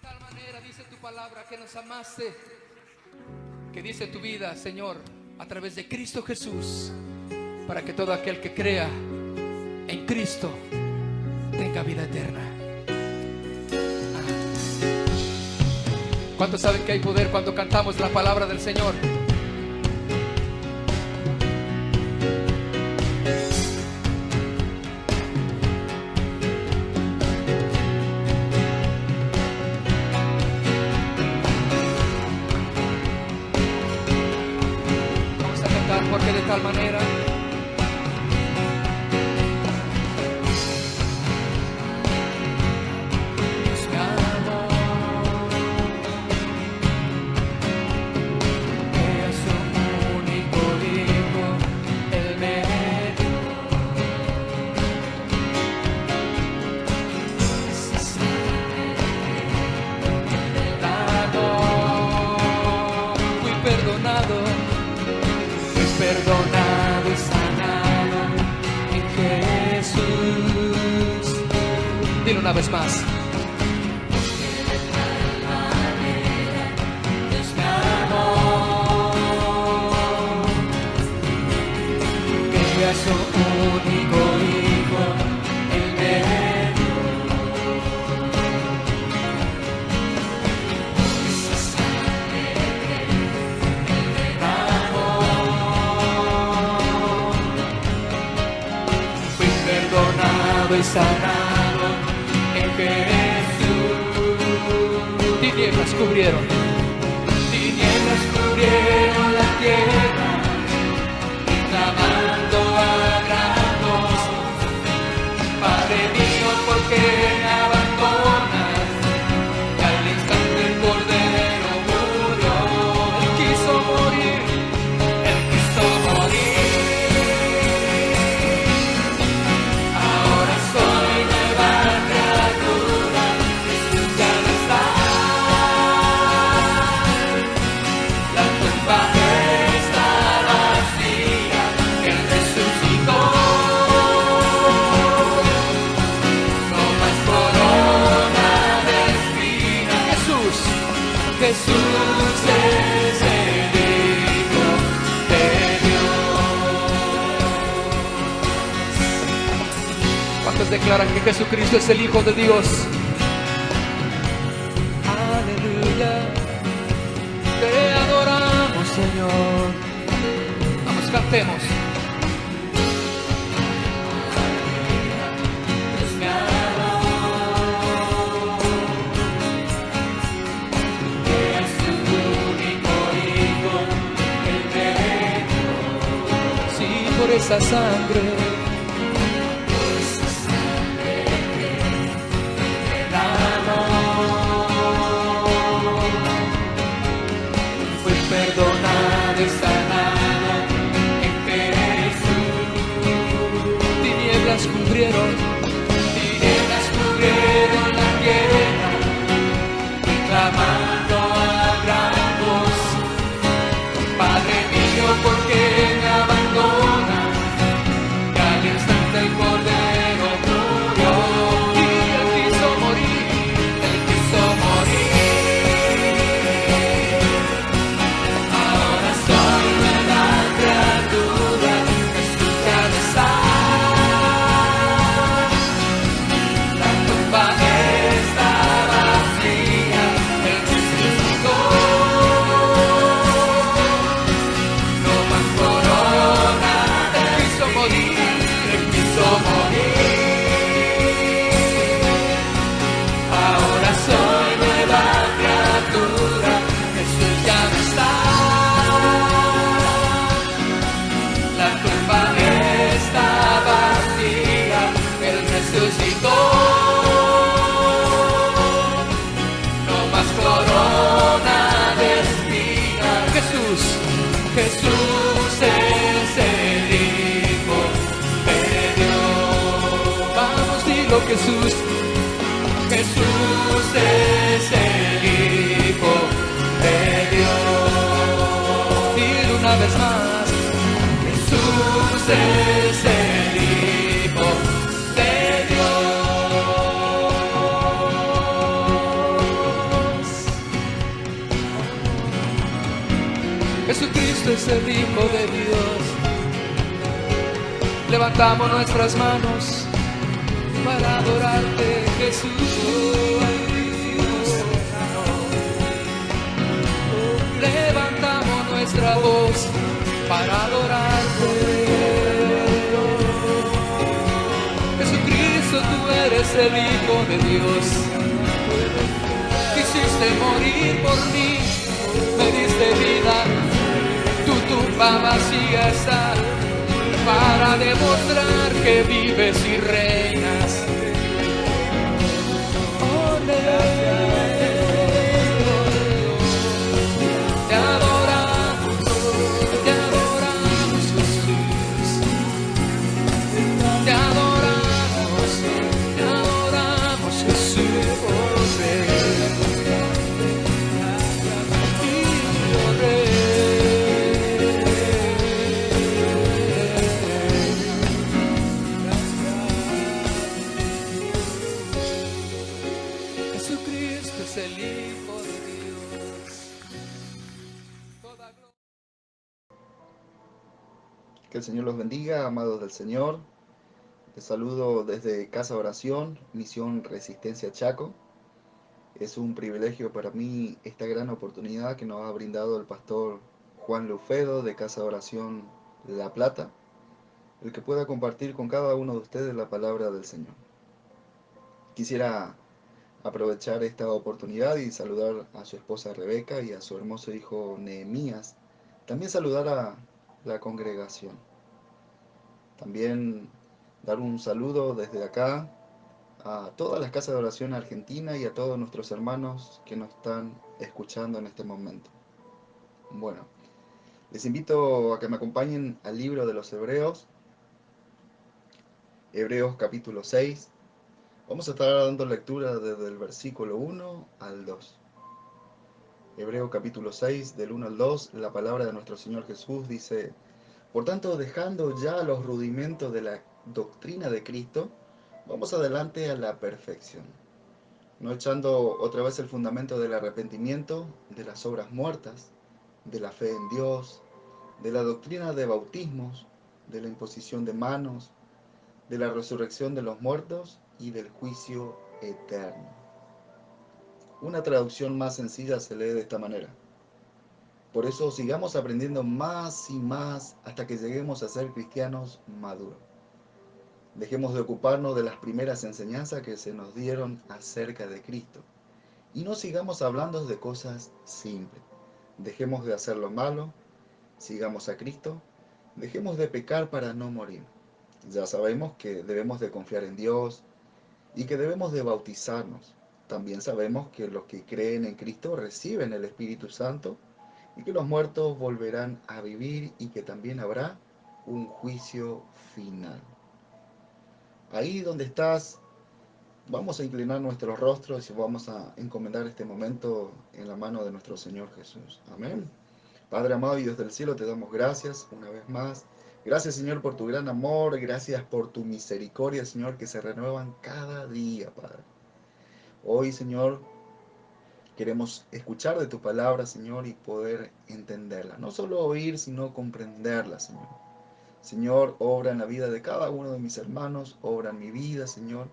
tal manera dice tu palabra que nos amaste, que dice tu vida, Señor, a través de Cristo Jesús, para que todo aquel que crea en Cristo tenga vida eterna. ¿Cuántos saben que hay poder cuando cantamos la palabra del Señor? Vamos a cantar porque de tal manera perdonado y sanado en Jesús. Dile una vez más. Dios me amó, que a su único Hijo Él me dio. Esa sangre que Él derramó, perdonado y sanado en Jesús. Tinieblas cubrieron la tierra, y clamando a gran voz, Padre mío, ¿por qué me abandonas? Y al instante el Cordero murió. Él quiso morir, Él quiso morir. Jesús es el Hijo de Dios. ¿Cuántos declaran que Jesucristo es el Hijo de Dios? Aleluya, te adoramos, Señor. Vamos, cantemos. Por esa sangre que derramó, fue perdonado y sanado en Jesús. Tinieblas cubrieron la tierra, y clamando a gran voz, Padre mío, ¿por qué me abandonas? El Cordero murió y Él quiso morir, Él quiso morir. Ahora soy nueva criatura, Jesús ya no está. La tumba está vacía, Él resucitó. No más corona, Él quiso morir. Ahora soy nueva criatura, Jesús ya no está. La tumba está vacía, Él resucitó. No más corona de espinas. Jesús es el Hijo de Dios. Vamos, dilo, Jesús es el Hijo de Dios. Dilo una vez más. Jesús es el Hijo de Dios. Hijo de Dios. Levantamos nuestras manos para adorarte, Jesús. Levantamos nuestra voz para adorarte. Jesucristo, tú eres el Hijo de Dios. Quisiste morir por mí, me diste vida, tu tumba vacía está, para demostrar que vives y reinas. Oh, te adoramos Jesús. Te adoramos Jesús. Oh, Rey. Oh, Jesucristo es el Hijo de Dios. Toda gloria. Que el Señor los bendiga, amados del Señor. Les saludo desde Casa Oración, Misión Resistencia Chaco. Es un privilegio para mí esta gran oportunidad que nos ha brindado el pastor Juan Lufedo de Casa Oración La Plata, el que pueda compartir con cada uno de ustedes la palabra del Señor. Quisiera aprovechar esta oportunidad y saludar a su esposa Rebeca y a su hermoso hijo Nehemías. También saludar a la congregación. También dar un saludo desde acá a todas las casas de oración argentina y a todos nuestros hermanos que nos están escuchando en este momento. Bueno, les invito a que me acompañen al libro de los Hebreos, Hebreos capítulo 6. Vamos a estar dando lectura desde el versículo 1 al 2. Hebreos capítulo 6, del 1 al 2, la palabra de nuestro Señor Jesús dice: Por tanto, dejando ya los rudimentos de la doctrina de Cristo, vamos adelante a la perfección, no echando otra vez el fundamento del arrepentimiento, de las obras muertas, de la fe en Dios, de la doctrina de bautismos, de la imposición de manos, de la resurrección de los muertos y del juicio eterno. Una traducción más sencilla se lee de esta manera: Por eso sigamos aprendiendo más y más hasta que lleguemos a ser cristianos maduros. Dejemos de ocuparnos de las primeras enseñanzas que se nos dieron acerca de Cristo y no sigamos hablando de cosas simples. Dejemos de hacer lo malo, sigamos a Cristo, dejemos de pecar para no morir. Ya sabemos que debemos de confiar en Dios y que debemos de bautizarnos. También sabemos que los que creen en Cristo reciben el Espíritu Santo y que los muertos volverán a vivir y que también habrá un juicio final. Ahí donde estás, vamos a inclinar nuestros rostros y vamos a encomendar este momento en la mano de nuestro Señor Jesús. Amén. Padre amado y Dios del cielo, te damos gracias una vez más. Gracias, Señor, por tu gran amor. Gracias por tu misericordia, Señor, que se renuevan cada día, Padre. Hoy, Señor, queremos escuchar de tu palabra, Señor, y poder entenderla. No solo oír, sino comprenderla, Señor. Señor, obra en la vida de cada uno de mis hermanos, obra en mi vida, Señor.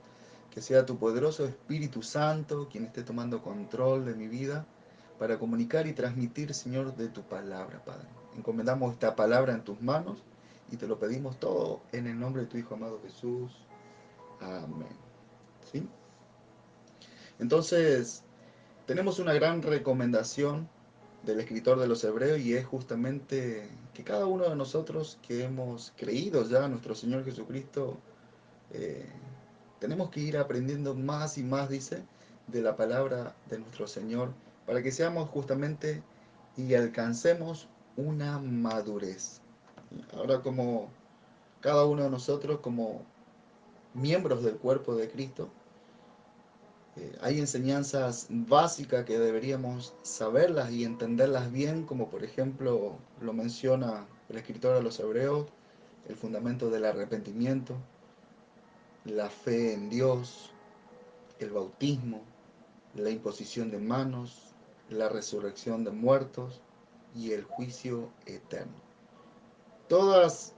Que sea tu poderoso Espíritu Santo quien esté tomando control de mi vida para comunicar y transmitir, Señor, de tu palabra, Padre. Encomendamos esta palabra en tus manos y te lo pedimos todo en el nombre de tu Hijo amado Jesús. Amén. ¿Sí? Entonces, tenemos una gran recomendación del escritor de los Hebreos y es justamente que cada uno de nosotros que hemos creído ya en nuestro Señor Jesucristo, eh, tenemos que ir aprendiendo más y más, dice, de la palabra de nuestro Señor, para que seamos justamente y alcancemos una madurez. Ahora, como cada uno de nosotros, como miembros del cuerpo de Cristo, hay enseñanzas básicas que deberíamos saberlas y entenderlas bien, como por ejemplo lo menciona el escritor de los Hebreos, el fundamento del arrepentimiento, la fe en Dios, el bautismo, la imposición de manos, la resurrección de muertos y el juicio eterno. Todas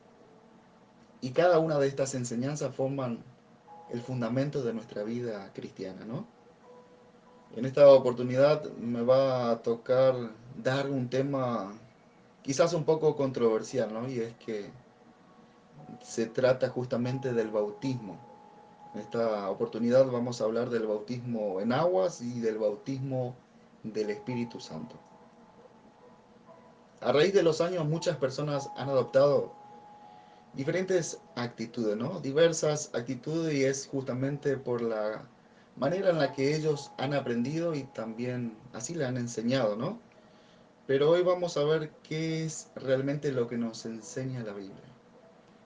y cada una de estas enseñanzas forman el fundamento de nuestra vida cristiana, ¿no? En esta oportunidad me va a tocar dar un tema quizás un poco controversial, ¿no? Y es que se trata justamente del bautismo. En esta oportunidad vamos a hablar del bautismo en aguas y del bautismo del Espíritu Santo. A raíz de los años muchas personas han adoptado diferentes actitudes, ¿no? Diversas actitudes, y es justamente por la manera en la que ellos han aprendido y también así le han enseñado, ¿no? Pero hoy vamos a ver qué es realmente lo que nos enseña la Biblia.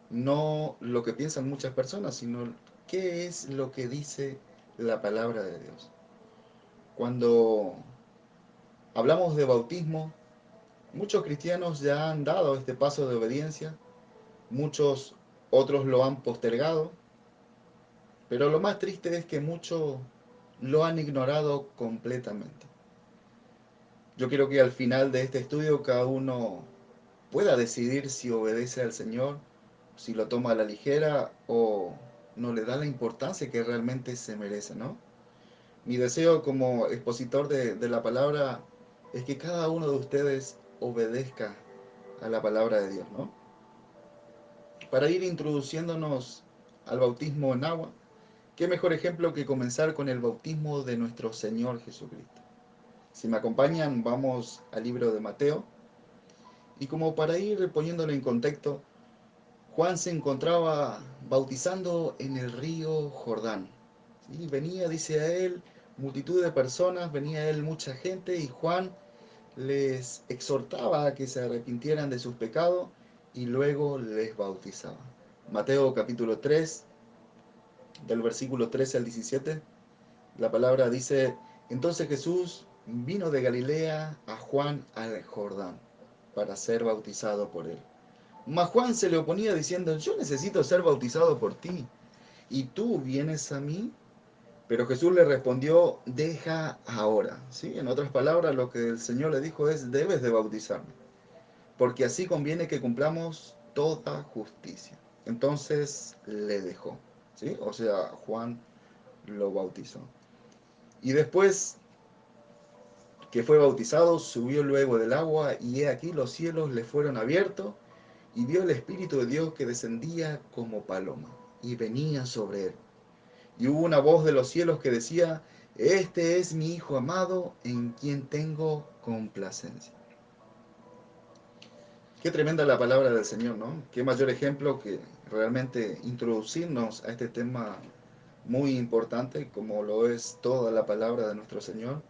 No lo que piensan muchas personas, sino qué es lo que dice la palabra de Dios. Cuando hablamos de bautismo, muchos cristianos ya han dado este paso de obediencia, muchos otros lo han postergado, pero lo más triste es que muchos lo han ignorado completamente. Yo quiero que al final de este estudio cada uno pueda decidir si obedece al Señor, si lo toma a la ligera o no le da la importancia que realmente se merece, ¿no? Mi deseo como expositor de la palabra es que cada uno de ustedes obedezca a la palabra de Dios, ¿no? Para ir introduciéndonos al bautismo en agua, qué mejor ejemplo que comenzar con el bautismo de nuestro Señor Jesucristo. Si me acompañan, vamos al libro de Mateo. Y como para ir poniéndolo en contexto, Juan se encontraba bautizando en el río Jordán. ¿Sí? Venía, dice a él, multitud de personas, venía a él mucha gente, y Juan les exhortaba a que se arrepintieran de sus pecados y luego les bautizaba. Mateo capítulo 3, del versículo 13 al 17, la palabra dice: entonces Jesús vino de Galilea a Juan al Jordán para ser bautizado por él. Mas Juan se le oponía diciendo: yo necesito ser bautizado por ti, ¿y tú vienes a mí? Pero Jesús le respondió: deja ahora. ¿Sí? En otras palabras, lo que el Señor le dijo es: debes de bautizarme, porque así conviene que cumplamos toda justicia. Entonces le dejó. ¿Sí? O sea, Juan lo bautizó. Y después que fue bautizado, subió luego del agua, y he aquí los cielos le fueron abiertos, y vio el Espíritu de Dios que descendía como paloma, y venía sobre él. Y hubo una voz de los cielos que decía: este es mi Hijo amado, en quien tengo complacencia. Qué tremenda la palabra del Señor, ¿no? Qué mayor ejemplo que realmente introducirnos a este tema muy importante como lo es toda la palabra de nuestro Señor.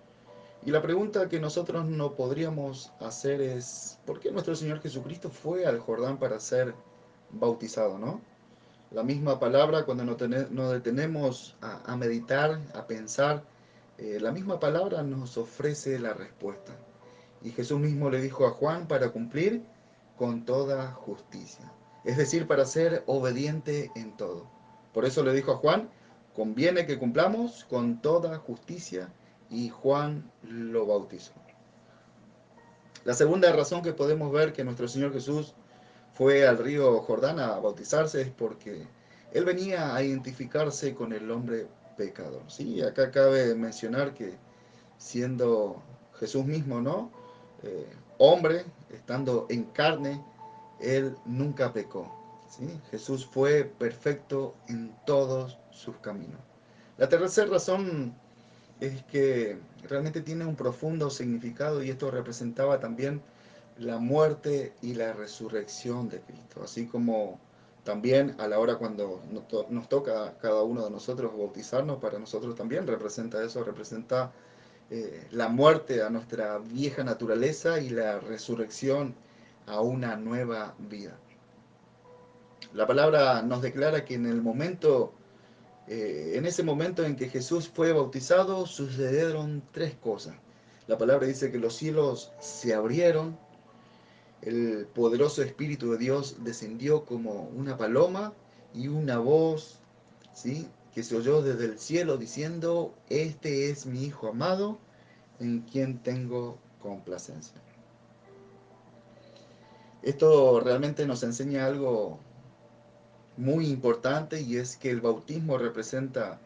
Y la pregunta que nosotros no podríamos hacer es: ¿por qué nuestro Señor Jesucristo fue al Jordán para ser bautizado, ¿no? La misma palabra, cuando nos detenemos a meditar, a pensar, la misma palabra nos ofrece la respuesta. Y Jesús mismo le dijo a Juan: para cumplir con toda justicia. Es decir, para ser obediente en todo. Por eso le dijo a Juan: conviene que cumplamos con toda justicia, y Juan lo bautizó. La segunda razón que podemos ver que nuestro Señor Jesús fue al río Jordán a bautizarse es porque él venía a identificarse con el hombre pecador. Sí, acá cabe mencionar que siendo Jesús mismo, ¿no? Hombre, estando en carne, él nunca pecó. ¿Sí? Jesús fue perfecto en todos sus caminos. La tercera razón es que realmente tiene un profundo significado, y esto representaba también la muerte y la resurrección de Cristo, así como también a la hora cuando nos toca a cada uno de nosotros bautizarnos, para nosotros también representa eso, representa la muerte a nuestra vieja naturaleza y la resurrección a una nueva vida. La palabra nos declara que en ese momento en que Jesús fue bautizado, sucedieron tres cosas. La palabra dice que los cielos se abrieron, el poderoso Espíritu de Dios descendió como una paloma, y una voz, ¿sí?, que se oyó desde el cielo diciendo: este es mi Hijo amado, en quien tengo complacencia. Esto realmente nos enseña algo muy importante, y es que el bautismo representa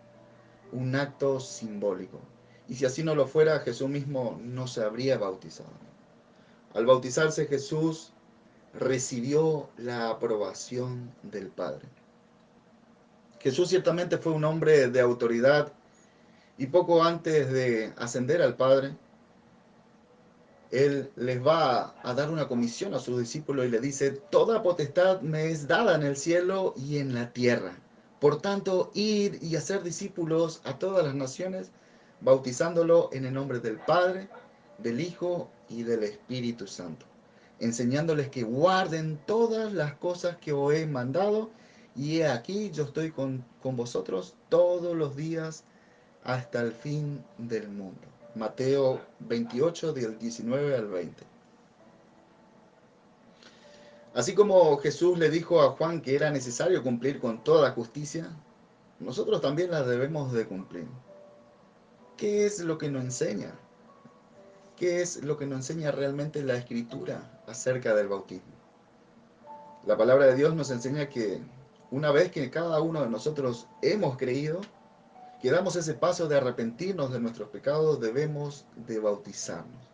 un acto simbólico. Y si así no lo fuera, Jesús mismo no se habría bautizado. Al bautizarse, Jesús recibió la aprobación del Padre. Jesús ciertamente fue un hombre de autoridad, y poco antes de ascender al Padre, Él les va a dar una comisión a sus discípulos y le dice: toda potestad me es dada en el cielo y en la tierra. Por tanto, ir y hacer discípulos a todas las naciones, bautizándolo en el nombre del Padre, del Hijo y del Espíritu Santo, enseñándoles que guarden todas las cosas que os he mandado, y he aquí yo estoy con vosotros todos los días hasta el fin del mundo. Mateo 28, del 19 al 20. Así como Jesús le dijo a Juan que era necesario cumplir con toda justicia, nosotros también la debemos de cumplir. ¿Qué es lo que nos enseña? ¿Qué es lo que nos enseña realmente la Escritura acerca del bautismo? La palabra de Dios nos enseña que una vez que cada uno de nosotros hemos creído, que damos ese paso de arrepentirnos de nuestros pecados, debemos de bautizarnos.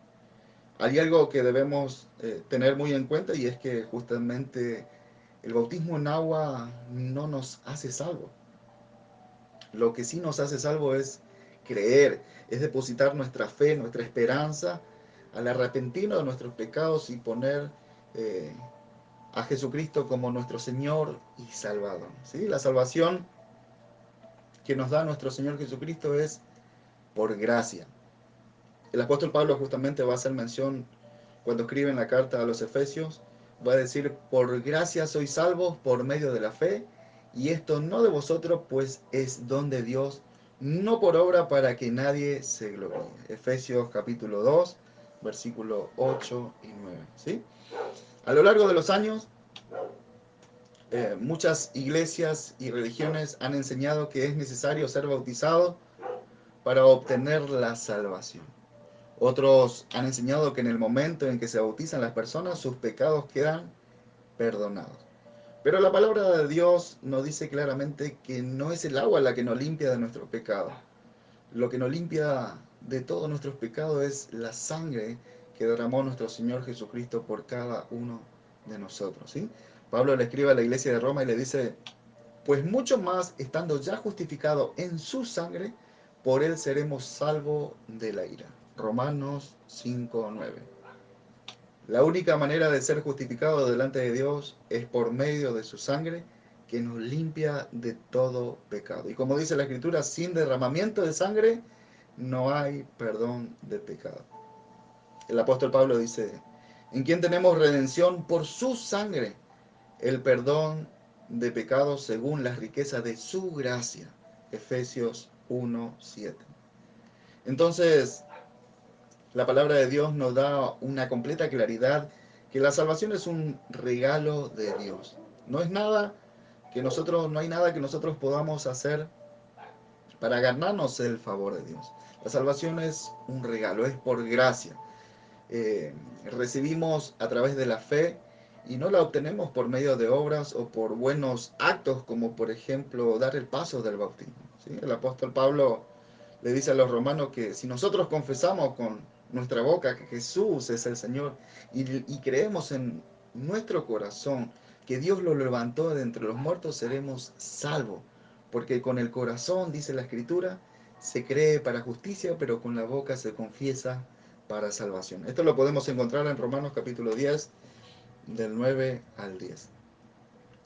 Hay algo que debemos tener muy en cuenta, y es que justamente el bautismo en agua no nos hace salvo. Lo que sí nos hace salvo es creer, es depositar nuestra fe, nuestra esperanza al arrepentirnos de nuestros pecados y poner eh, a Jesucristo como nuestro Señor y Salvador. ¿Sí? La salvación que nos da nuestro Señor Jesucristo es por gracia. El apóstol Pablo justamente va a hacer mención cuando escribe en la carta a los Efesios, va a decir: por gracia sois salvos por medio de la fe, y esto no de vosotros, pues es don de Dios, no por obra, para que nadie se gloríe. Efesios capítulo 2, versículo 8 y 9. ¿Sí? A lo largo de los años, muchas iglesias y religiones han enseñado que es necesario ser bautizado para obtener la salvación. Otros han enseñado que en el momento en que se bautizan las personas, sus pecados quedan perdonados. Pero la palabra de Dios nos dice claramente que no es el agua la que nos limpia de nuestros pecados. Lo que nos limpia de todos nuestros pecados es la sangre que derramó nuestro Señor Jesucristo por cada uno de nosotros. ¿Sí? Pablo le escribe a la iglesia de Roma y le dice: pues mucho más, estando ya justificado en su sangre, por él seremos salvos de la ira. Romanos 5:9. La única manera de ser justificado delante de Dios es por medio de su sangre, que nos limpia de todo pecado. Y como dice la Escritura, sin derramamiento de sangre no hay perdón de pecado. El apóstol Pablo dice: en quien tenemos redención por su sangre, el perdón de pecados según las riquezas de su gracia. Efesios 1:7. Entonces, la palabra de Dios nos da una completa claridad que la salvación es un regalo de Dios. No es nada no hay nada que nosotros podamos hacer para ganarnos el favor de Dios. La salvación es un regalo, es por gracia. Recibimos a través de la fe, y no la obtenemos por medio de obras o por buenos actos, como por ejemplo dar el paso del bautismo. ¿Sí? El apóstol Pablo le dice a los romanos que si nosotros confesamos con nuestra boca que Jesús es el Señor, y creemos en nuestro corazón que Dios lo levantó de entre los muertos, seremos salvos. Porque con el corazón, dice la Escritura, se cree para justicia, pero con la boca se confiesa para salvación. Esto lo podemos encontrar en Romanos capítulo 10, del 9 al 10.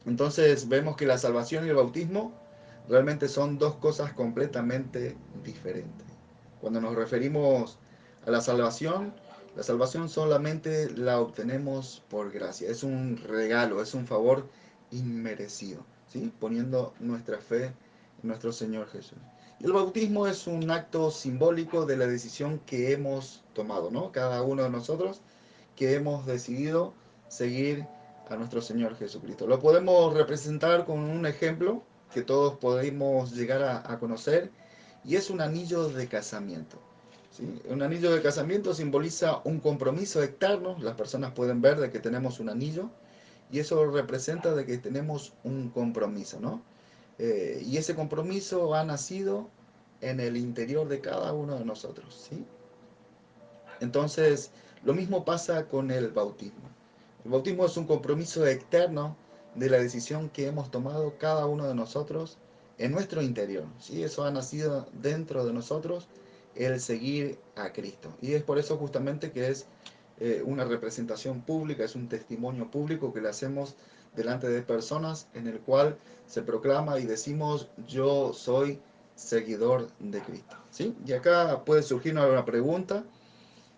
Entonces vemos que la salvación y el bautismo realmente son dos cosas completamente diferentes. Cuando nos referimos a la salvación solamente la obtenemos por gracia. Es un regalo, es un favor inmerecido, ¿sí? Poniendo nuestra fe en nuestro Señor Jesús. Y el bautismo es un acto simbólico de la decisión que hemos tomado, ¿no? Cada uno de nosotros, que hemos decidido seguir a nuestro Señor Jesucristo. Lo podemos representar con un ejemplo que todos podemos llegar a conocer, y es un anillo de casamiento. ¿sí? Un anillo de casamiento simboliza un compromiso externo. Las personas pueden ver de que tenemos un anillo y eso representa de que tenemos un compromiso, ¿no? Y ese compromiso ha nacido en el interior de cada uno de nosotros, ¿sí? Entonces, lo mismo pasa con el bautismo. El bautismo es un compromiso externo de la decisión que hemos tomado cada uno de nosotros en nuestro interior, ¿sí? Eso ha nacido dentro de nosotros, el seguir a Cristo. Y es por eso justamente que es una representación pública, es un testimonio público que le hacemos delante de personas en el cual se proclama y decimos yo soy seguidor de Cristo, ¿sí? Y acá puede surgir una pregunta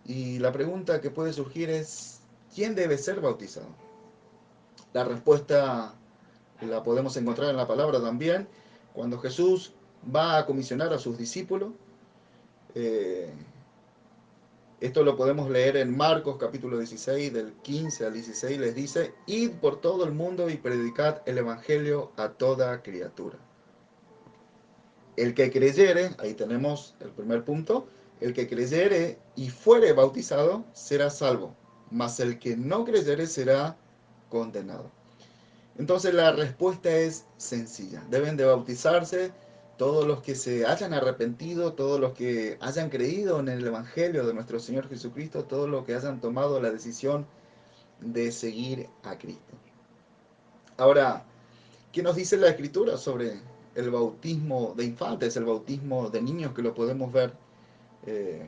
y la pregunta que puede surgir es ¿quién debe ser bautizado? La respuesta la podemos encontrar en la palabra también cuando Jesús va a comisionar a sus discípulos. eh, Esto lo podemos leer en Marcos capítulo 16, del 15 al 16, les dice, id por todo el mundo y predicad el Evangelio a toda criatura. El que creyere, ahí tenemos el primer punto, el que creyere y fuere bautizado será salvo, mas el que no creyere será condenado. Entonces la respuesta es sencilla. Deben de bautizarse todos los que se hayan arrepentido, todos los que hayan creído en el Evangelio de nuestro Señor Jesucristo, todos los que hayan tomado la decisión de seguir a Cristo. Ahora, ¿qué nos dice la Escritura sobre el bautismo de infantes, el bautismo de niños que lo podemos ver eh,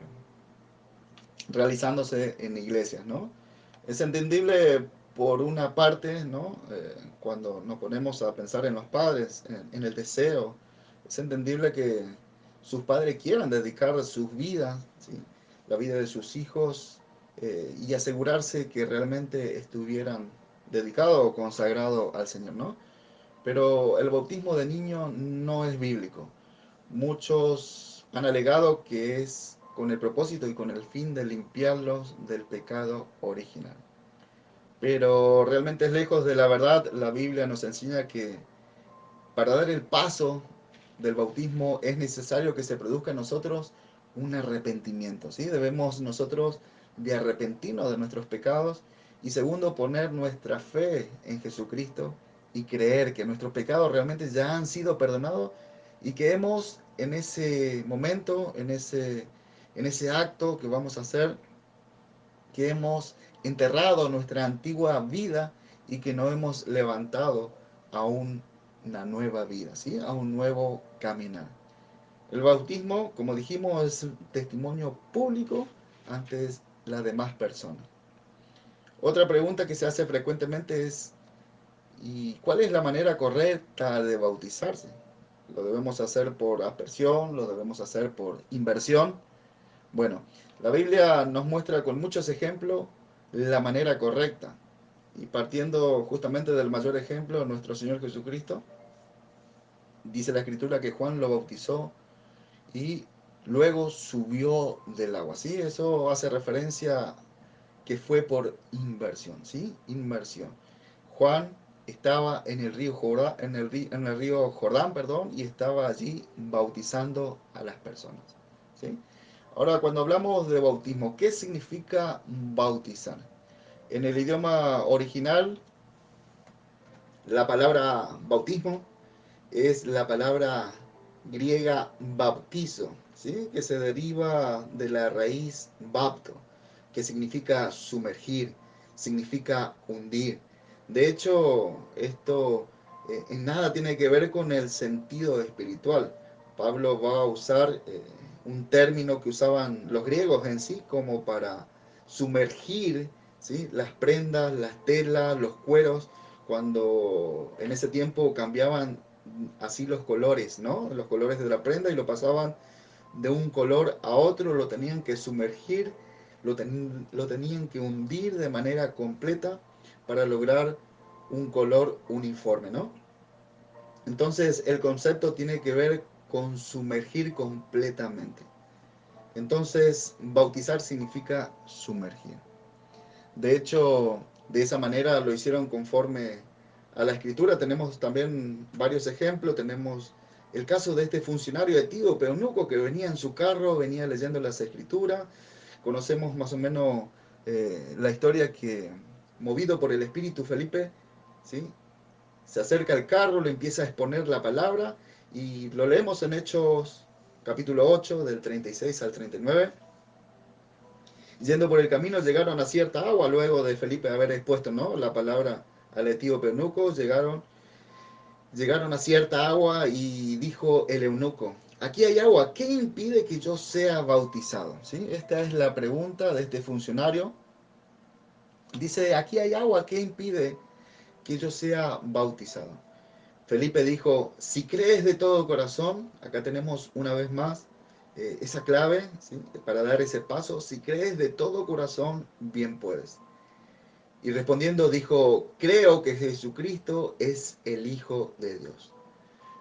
realizándose en iglesias, ¿no? Es entendible por una parte, ¿no? Cuando nos ponemos a pensar en los padres, en el deseo, es entendible que sus padres quieran dedicar sus vidas, ¿sí? La vida de sus hijos, y asegurarse que realmente estuvieran dedicados o consagrados al Señor, ¿no? Pero el bautismo de niño no es bíblico. Muchos han alegado que es con el propósito y con el fin de limpiarlos del pecado original. Pero realmente es lejos de la verdad. La Biblia nos enseña que para dar el paso del bautismo es necesario que se produzca en nosotros un arrepentimiento, ¿sí? Debemos nosotros de arrepentirnos de nuestros pecados y segundo, poner nuestra fe en Jesucristo y creer que nuestros pecados realmente ya han sido perdonados y que hemos en ese momento, en ese acto que vamos a hacer, que hemos enterrado nuestra antigua vida y que nos hemos levantado a una nueva vida, ¿sí? A un nuevo caminar. El bautismo, como dijimos, es un testimonio público ante las demás personas. Otra pregunta que se hace frecuentemente es, ¿y cuál es la manera correcta de bautizarse? ¿Lo debemos hacer por aspersión? ¿Lo debemos hacer por inversión? Bueno, la Biblia nos muestra con muchos ejemplos la manera correcta. Y partiendo justamente del mayor ejemplo, nuestro Señor Jesucristo, dice la Escritura que Juan lo bautizó y luego subió del agua. ¿Sí? Eso hace referencia que fue por inversión, ¿sí? Inmersión. Juan estaba en el río Jordán, en el río Jordán, perdón, y estaba allí bautizando a las personas, ¿sí? Ahora, cuando hablamos de bautismo, ¿qué significa bautizar? En el idioma original, la palabra bautismo es la palabra griega baptizo, ¿sí? Que se deriva de la raíz bapto, que significa sumergir, significa hundir. De hecho, esto en nada tiene que ver con el sentido espiritual. Pablo va a usar un término que usaban los griegos en sí como para sumergir, ¿sí? Las prendas, las telas, los cueros, cuando en ese tiempo cambiaban así los colores, ¿no? Los colores de la prenda y lo pasaban de un color a otro, lo tenían que sumergir, lo tenían que hundir de manera completa para lograr un color uniforme, ¿no? Entonces el concepto tiene que ver con sumergir completamente. Entonces bautizar significa sumergir. De hecho, de esa manera lo hicieron conforme a la escritura. Tenemos también varios ejemplos. Tenemos el caso de este funcionario etíope eunuco que venía en su carro, venía leyendo las escrituras. Conocemos más o menos la historia que, movido por el Espíritu, Felipe, ¿sí?, se acerca al carro, le empieza a exponer la palabra, y lo leemos en Hechos capítulo 8, del 36 al 39. Yendo por el camino llegaron a cierta agua, luego de Felipe haber expuesto, ¿no?, la palabra al etíope eunuco, llegaron a cierta agua y dijo el eunuco: aquí hay agua, ¿qué impide que yo sea bautizado? ¿Sí? Esta es la pregunta de este funcionario. Dice: aquí hay agua, ¿qué impide que yo sea bautizado? Felipe dijo: si crees de todo corazón, acá tenemos una vez más esa clave, ¿sí?, para dar ese paso. Si crees de todo corazón, bien puedes. Y respondiendo dijo: creo que Jesucristo es el Hijo de Dios.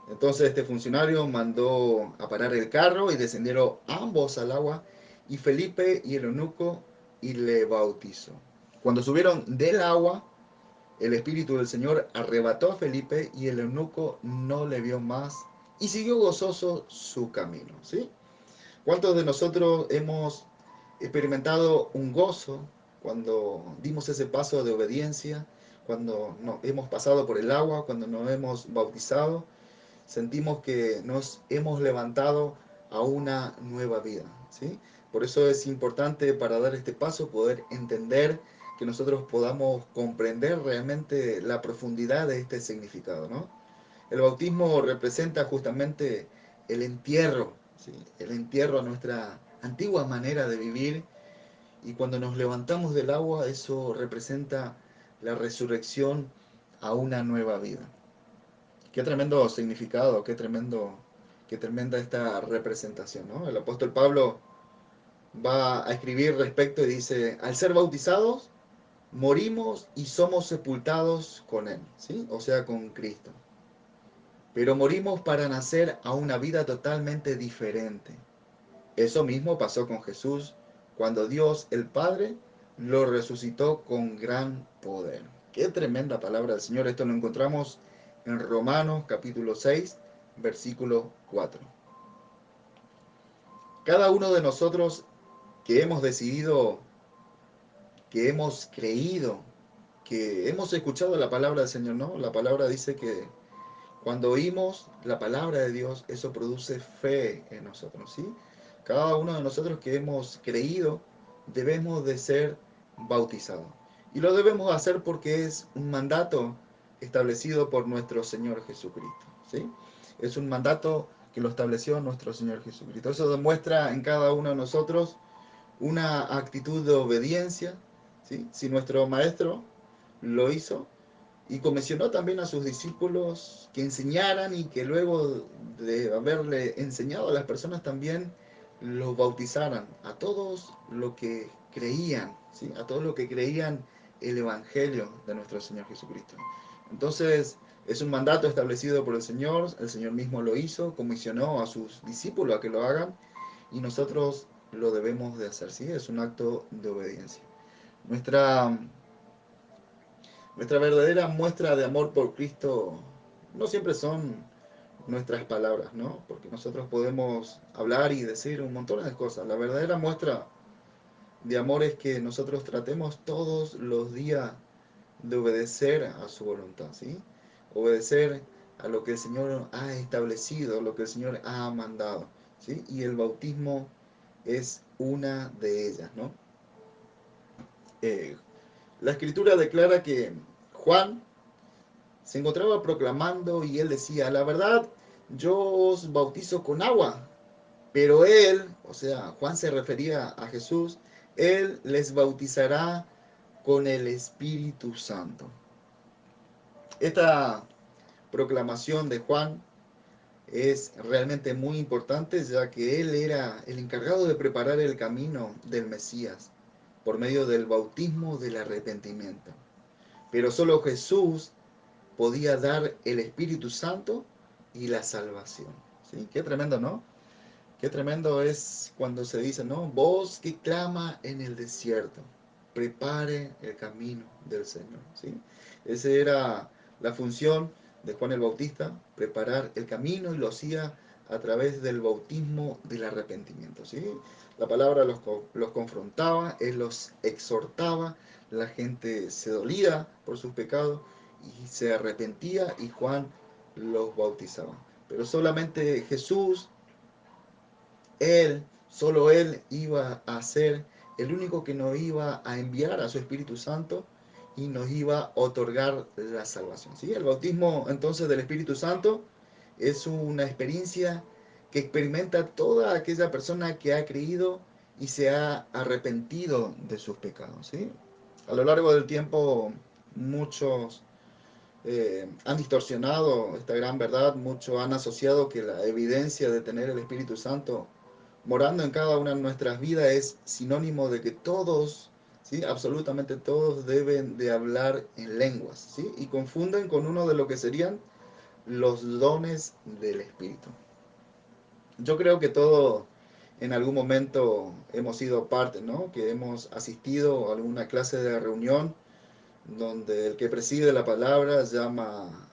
Entonces este funcionario mandó a parar el carro y descendieron ambos al agua, y Felipe y el eunuco, y le bautizó. Cuando subieron del agua, el Espíritu del Señor arrebató a Felipe, y el eunuco no le vio más y siguió gozoso su camino. ¿Sí? ¿Cuántos de nosotros hemos experimentado un gozo cuando dimos ese paso de obediencia, cuando hemos pasado por el agua, cuando nos hemos bautizado? Sentimos que nos hemos levantado a una nueva vida, ¿sí? Por eso es importante, para dar este paso, poder entender, que nosotros podamos comprender realmente la profundidad de este significado, ¿no? El bautismo representa justamente el entierro, ¿sí?, el entierro a nuestra antigua manera de vivir, y cuando nos levantamos del agua, eso representa la resurrección a una nueva vida. Qué tremendo significado, qué tremenda esta representación, ¿no? El apóstol Pablo va a escribir respecto y dice: al ser bautizados, morimos y somos sepultados con Él, ¿sí? O sea, con Cristo. Pero morimos para nacer a una vida totalmente diferente. Eso mismo pasó con Jesús cuando Dios el Padre lo resucitó con gran poder. Qué tremenda palabra del Señor. Esto lo encontramos en Romanos capítulo 6, versículo 4. Cada uno de nosotros que hemos decidido, que hemos creído, que hemos escuchado la palabra del Señor, ¿no? La palabra dice que cuando oímos la palabra de Dios, eso produce fe en nosotros, ¿sí? Cada uno de nosotros que hemos creído, debemos de ser bautizados. Y lo debemos hacer porque es un mandato establecido por nuestro Señor Jesucristo, ¿sí? Es un mandato que lo estableció nuestro Señor Jesucristo. Eso demuestra en cada uno de nosotros una actitud de obediencia, ¿sí? Si nuestro Maestro lo hizo, y comisionó también a sus discípulos que enseñaran, y que luego de haberle enseñado a las personas también los bautizaran a todos los que creían, ¿sí?, a todos los que creían el Evangelio de nuestro Señor Jesucristo. Entonces es un mandato establecido por el Señor mismo lo hizo, comisionó a sus discípulos a que lo hagan, y nosotros lo debemos de hacer, ¿sí? Es un acto de obediencia. Nuestra verdadera muestra de amor por Cristo no siempre son nuestras palabras, ¿no? Porque nosotros podemos hablar y decir un montón de cosas. La verdadera muestra de amor es que nosotros tratemos todos los días de obedecer a su voluntad, ¿sí? Obedecer a lo que el Señor ha establecido, lo que el Señor ha mandado, ¿sí? Y el bautismo es una de ellas, ¿no? Eh, la Escritura declara que Juan se encontraba proclamando, y él decía: la verdad, yo os bautizo con agua, pero él, o sea, Juan se refería a Jesús, él les bautizará con el Espíritu Santo. Esta proclamación de Juan es realmente muy importante, ya que él era el encargado de preparar el camino del Mesías por medio del bautismo del arrepentimiento. Pero solo Jesús podía dar el Espíritu Santo y la salvación. ¿Sí? Qué tremendo, ¿no? Qué tremendo es cuando se dice, ¿no? Voz que clama en el desierto, prepare el camino del Señor. ¿Sí? Esa era la función de Juan el Bautista, preparar el camino, y lo hacía a través del bautismo del arrepentimiento. ¿Sí? La palabra los confrontaba, él los exhortaba, la gente se dolía por sus pecados y se arrepentía, y Juan los bautizaba. Pero solamente Jesús, solo Él iba a ser el único que nos iba a enviar a su Espíritu Santo y nos iba a otorgar la salvación. ¿Sí? El bautismo entonces del Espíritu Santo es una experiencia que experimenta toda aquella persona que ha creído y se ha arrepentido de sus pecados. ¿Sí? A lo largo del tiempo, muchos han distorsionado esta gran verdad, muchos han asociado que la evidencia de tener el Espíritu Santo morando en cada una de nuestras vidas es sinónimo de que todos, ¿sí? Absolutamente todos deben de hablar en lenguas, ¿sí? Y confunden con uno de lo que serían los dones del Espíritu. Yo creo que todos en algún momento hemos sido parte, ¿no? Que hemos asistido a alguna clase de reunión donde el que preside la palabra llama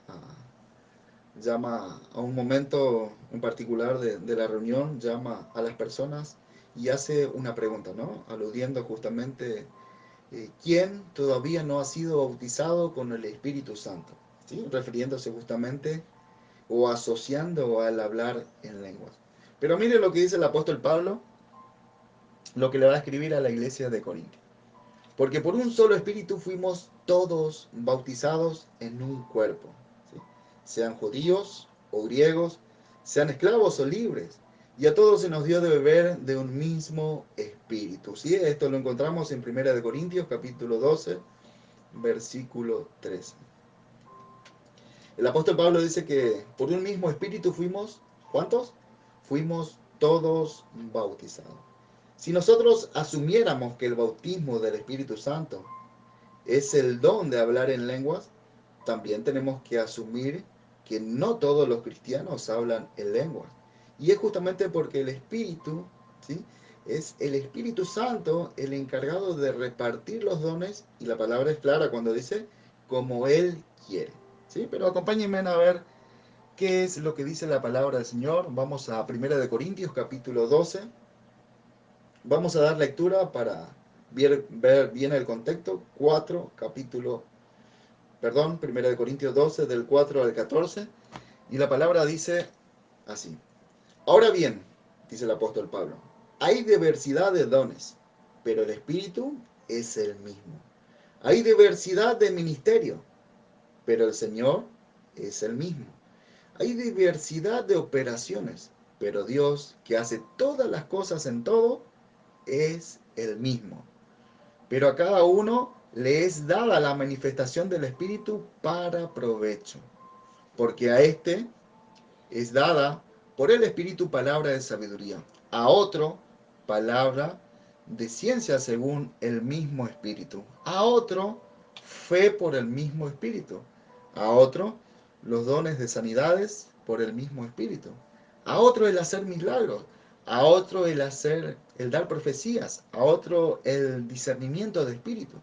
a un momento en particular de la reunión, llama a las personas y hace una pregunta, ¿no? Aludiendo justamente quién todavía no ha sido bautizado con el Espíritu Santo, ¿sí? Refiriéndose justamente o asociando al hablar en lenguas. Pero mire lo que dice el apóstol Pablo, lo que le va a escribir a la iglesia de Corinto. Porque por un solo espíritu fuimos todos bautizados en un cuerpo, ¿sí? Sean judíos o griegos, sean esclavos o libres, y a todos se nos dio de beber de un mismo espíritu. ¿Sí? Esto lo encontramos en 1 Corintios capítulo 12, versículo 13. El apóstol Pablo dice que por un mismo espíritu fuimos, ¿cuántos? Fuimos todos bautizados. Si nosotros asumiéramos que el bautismo del Espíritu Santo es el don de hablar en lenguas, también tenemos que asumir que no todos los cristianos hablan en lenguas. Y es justamente porque el Espíritu, ¿sí? Es el Espíritu Santo el encargado de repartir los dones, y la palabra es clara cuando dice, como Él quiere. ¿Sí? Pero acompáñenme a ver qué es lo que dice la palabra del Señor. Vamos a 1 Corintios capítulo 12. Vamos a dar lectura para ver bien el contexto. 1 Corintios 12, del 4 al 14. Y la palabra dice así. Ahora bien, dice el apóstol Pablo, hay diversidad de dones, pero el Espíritu es el mismo. Hay diversidad de ministerio, pero el Señor es el mismo. Hay diversidad de operaciones, pero Dios, que hace todas las cosas en todo, es el mismo. Pero a cada uno le es dada la manifestación del Espíritu para provecho. Porque a este es dada por el Espíritu palabra de sabiduría, a otro palabra de ciencia según el mismo Espíritu, a otro fe por el mismo Espíritu, a otro los dones de sanidades por el mismo Espíritu, a otro el hacer milagros, a otro el dar profecías, a otro el discernimiento de espíritu,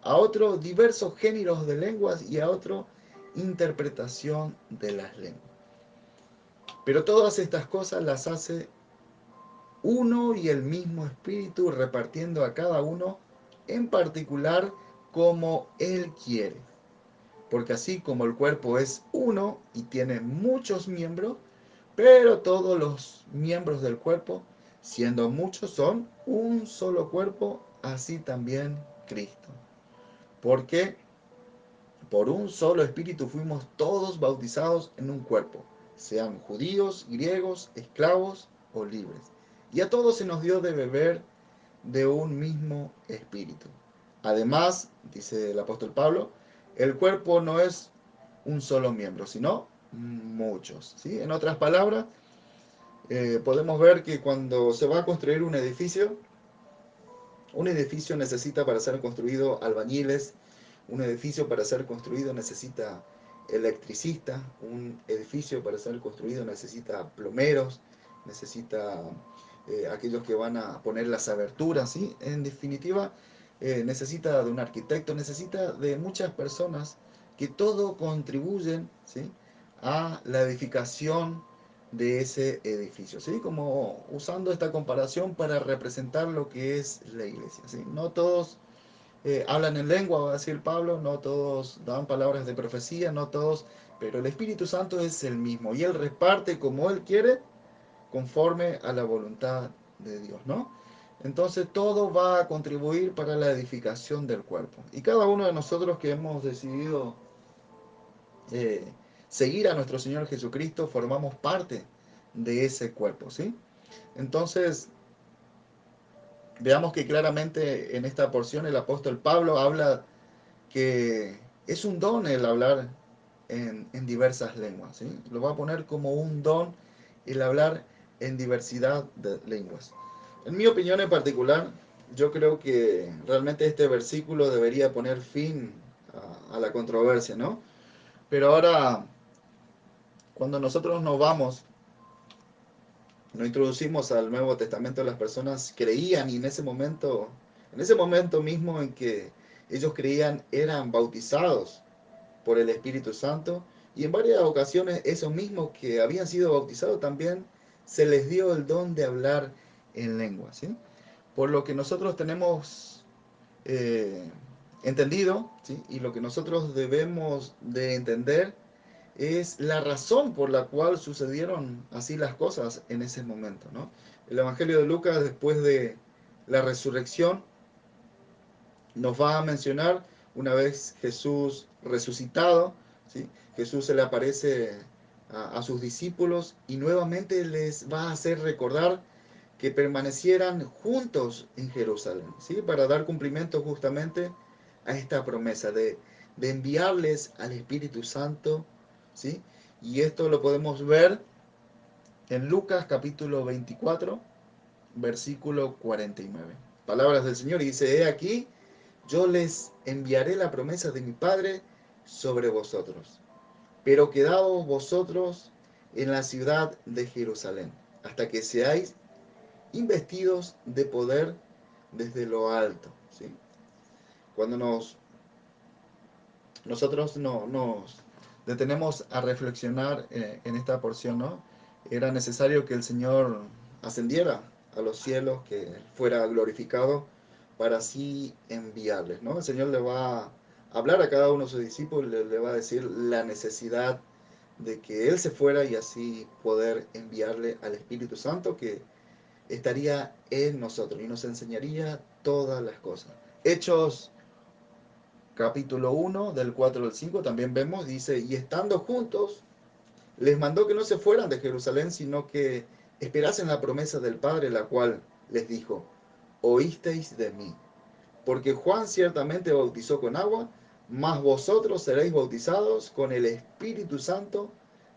a otro diversos géneros de lenguas, y a otro interpretación de las lenguas. Pero todas estas cosas las hace uno y el mismo Espíritu, repartiendo a cada uno en particular como Él quiere. Porque así como el cuerpo es uno y tiene muchos miembros, pero todos los miembros del cuerpo, siendo muchos, son un solo cuerpo, así también Cristo. Porque por un solo espíritu fuimos todos bautizados en un cuerpo, sean judíos, griegos, esclavos o libres. Y a todos se nos dio de beber de un mismo espíritu. Además, dice el apóstol Pablo, el cuerpo no es un solo miembro, sino muchos. ¿Sí? En otras palabras, podemos ver que cuando se va a construir un edificio necesita, para ser construido, albañiles. Un edificio para ser construido necesita electricistas. Un edificio para ser construido necesita plomeros, necesita aquellos que van a poner las aberturas, ¿sí? En definitiva, necesita de un arquitecto, necesita de muchas personas que todo contribuyen, ¿sí? a la edificación de ese edificio, ¿sí? Como usando esta comparación para representar lo que es la iglesia, ¿sí? No todos hablan en lengua, va a decir Pablo, no todos dan palabras de profecía, no todos, pero el Espíritu Santo es el mismo y Él reparte como Él quiere, conforme a la voluntad de Dios, ¿no? Entonces todo va a contribuir para la edificación del cuerpo. Y cada uno de nosotros que hemos decidido eh, seguir a nuestro Señor Jesucristo, formamos parte de ese cuerpo, ¿sí? Entonces, veamos que claramente en esta porción el apóstol Pablo habla que es un don el hablar en diversas lenguas, ¿sí? Lo va a poner como un don el hablar en diversidad de lenguas. En mi opinión en particular, yo creo que realmente este versículo debería poner fin a la controversia, ¿no? Pero ahora, cuando nosotros nos introducimos al Nuevo Testamento, las personas creían y en ese momento mismo en que ellos creían, eran bautizados por el Espíritu Santo, y en varias ocasiones esos mismos que habían sido bautizados también se les dio el don de hablar en lengua, ¿sí? Por lo que nosotros tenemos eh, entendido, ¿sí? Y lo que nosotros debemos de entender es la razón por la cual sucedieron así las cosas en ese momento, ¿no? El Evangelio de Lucas, después de la resurrección, nos va a mencionar una vez Jesús resucitado, ¿sí? Jesús se le aparece a sus discípulos y nuevamente les va a hacer recordar que permanecieran juntos en Jerusalén, ¿sí? Para dar cumplimiento justamente a esta promesa de enviarles al Espíritu Santo, ¿sí? Y esto lo podemos ver en Lucas capítulo 24, versículo 49. Palabras del Señor y dice, he aquí, yo les enviaré la promesa de mi Padre sobre vosotros, pero quedaos vosotros en la ciudad de Jerusalén, hasta que seáis investidos de poder desde lo alto, ¿sí? Cuando nosotros nos detenemos a reflexionar en esta porción, ¿no? Era necesario que el Señor ascendiera a los cielos, que fuera glorificado para así enviarles, ¿no? El Señor le va a hablar a cada uno de sus discípulos, le va a decir la necesidad de que Él se fuera y así poder enviarle al Espíritu Santo que estaría en nosotros y nos enseñaría todas las cosas. Hechos capítulo 1 del 4 al 5 también vemos, dice, y estando juntos, les mandó que no se fueran de Jerusalén, sino que esperasen la promesa del Padre, la cual les dijo, oísteis de mí, porque Juan ciertamente bautizó con agua, mas vosotros seréis bautizados con el Espíritu Santo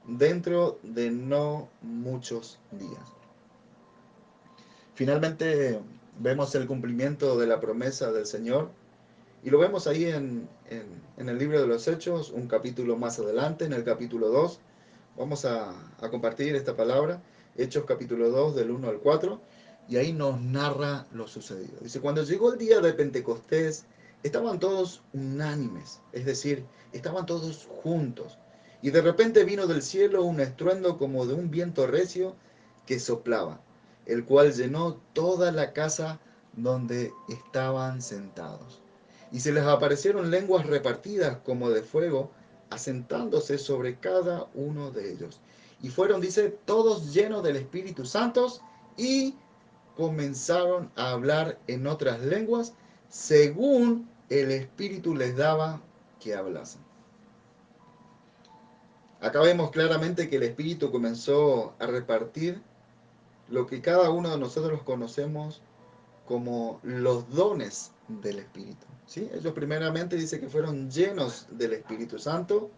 dentro de no muchos días. Finalmente vemos el cumplimiento de la promesa del Señor y lo vemos ahí en el libro de los Hechos, un capítulo más adelante, en el capítulo 2. Vamos a compartir esta palabra, Hechos capítulo 2 del 1 al 4, y ahí nos narra lo sucedido. Dice, cuando llegó el día de Pentecostés, estaban todos unánimes, es decir, estaban todos juntos. Y de repente vino del cielo un estruendo como de un viento recio que soplaba, el cual llenó toda la casa donde estaban sentados. Y se les aparecieron lenguas repartidas como de fuego, asentándose sobre cada uno de ellos. Y fueron, dice, todos llenos del Espíritu Santo y comenzaron a hablar en otras lenguas según el Espíritu les daba que hablasen. Acá vemos claramente que el Espíritu comenzó a repartir lo que cada uno de nosotros conocemos como los dones del Espíritu, ¿sí? Ellos primeramente dice que fueron llenos del Espíritu Santo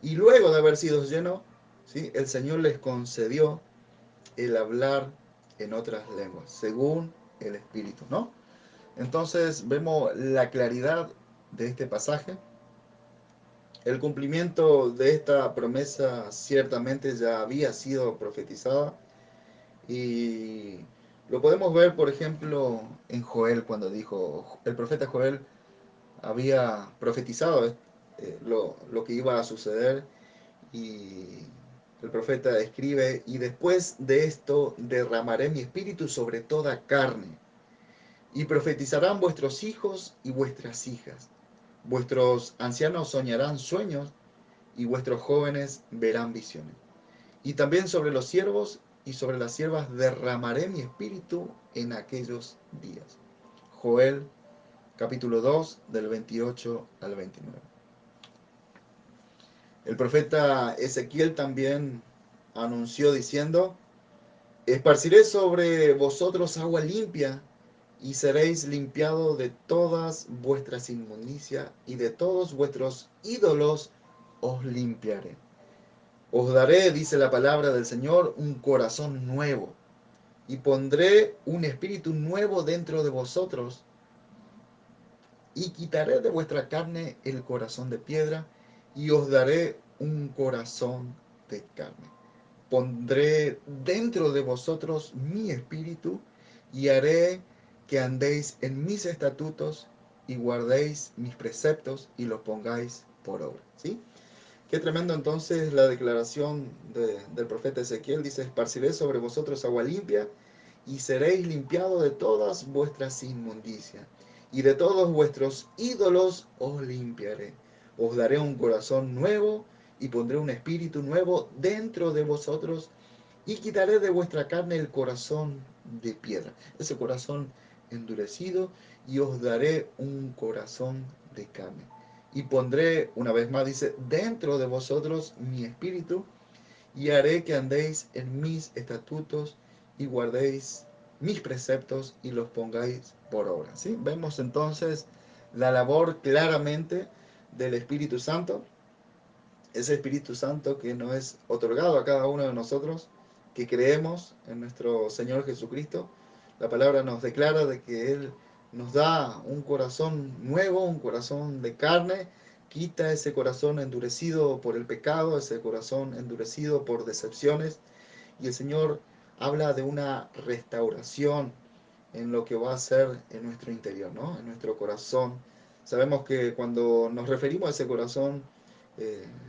y luego de haber sido llenos, ¿sí? El Señor les concedió el hablar en otras lenguas, según el Espíritu, ¿no? Entonces vemos la claridad de este pasaje. El cumplimiento de esta promesa ciertamente ya había sido profetizada y lo podemos ver, por ejemplo, en Joel, cuando dijo, el profeta Joel había profetizado lo que iba a suceder Y el profeta escribe, y después de esto derramaré mi espíritu sobre toda carne, y profetizarán vuestros hijos y vuestras hijas. Vuestros ancianos soñarán sueños, y vuestros jóvenes verán visiones. Y también sobre los siervos y sobre las siervas derramaré mi espíritu en aquellos días. Joel capítulo 2 del 28 al 29. El profeta Ezequiel también anunció diciendo, esparciré sobre vosotros agua limpia y seréis limpiados de todas vuestras inmundicias y de todos vuestros ídolos os limpiaré. Os daré, dice la palabra del Señor, un corazón nuevo y pondré un espíritu nuevo dentro de vosotros y quitaré de vuestra carne el corazón de piedra y os daré un corazón de carne. Pondré dentro de vosotros mi espíritu y haré que andéis en mis estatutos y guardéis mis preceptos y los pongáis por obra. ¿Sí? Qué tremendo entonces la declaración del profeta Ezequiel. Dice, esparciré sobre vosotros agua limpia y seréis limpiados de todas vuestras inmundicias y de todos vuestros ídolos os limpiaré. Os daré un corazón nuevo y pondré un espíritu nuevo dentro de vosotros y quitaré de vuestra carne el corazón de piedra, ese corazón endurecido, y os daré un corazón de carne. Y pondré, una vez más dice, dentro de vosotros mi espíritu, y haré que andéis en mis estatutos y guardéis mis preceptos y los pongáis por obra. ¿Sí? Vemos entonces la labor claramente del Espíritu Santo, ese Espíritu Santo que nos es otorgado a cada uno de nosotros, que creemos en nuestro Señor Jesucristo. La palabra nos declara de que Él nos da un corazón nuevo, un corazón de carne, quita ese corazón endurecido por el pecado, ese corazón endurecido por decepciones, y el Señor habla de una restauración en lo que va a ser en nuestro interior, ¿no? En nuestro corazón. Sabemos que cuando nos referimos a ese corazón,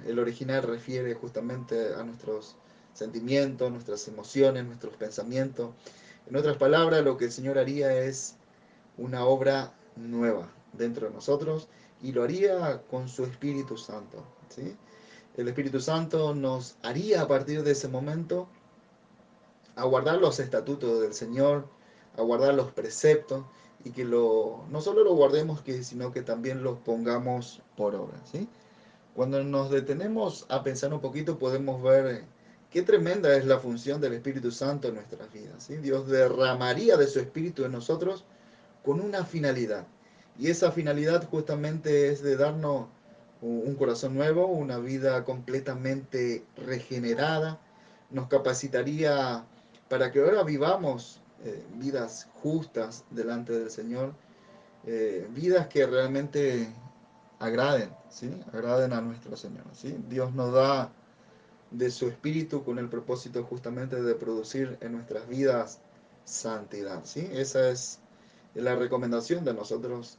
el original refiere justamente a nuestros sentimientos, nuestras emociones, nuestros pensamientos. En otras palabras, lo que el Señor haría es una obra nueva dentro de nosotros y lo haría con su Espíritu Santo, ¿sí? El Espíritu Santo nos haría a partir de ese momento a guardar los estatutos del Señor, a guardar los preceptos y que no solo lo guardemos, sino que también los pongamos por obra, ¿sí? Cuando nos detenemos a pensar un poquito podemos ver qué tremenda es la función del Espíritu Santo en nuestras vidas, ¿sí? Dios derramaría de su Espíritu en nosotros con una finalidad. Y esa finalidad justamente es de darnos un corazón nuevo, una vida completamente regenerada. Nos capacitaría para que ahora vivamos vidas justas delante del Señor, vidas que realmente agraden, ¿sí? Agraden a nuestro Señor, ¿sí? Dios nos da de su Espíritu con el propósito justamente de producir en nuestras vidas santidad, ¿sí? Esa es la recomendación de nosotros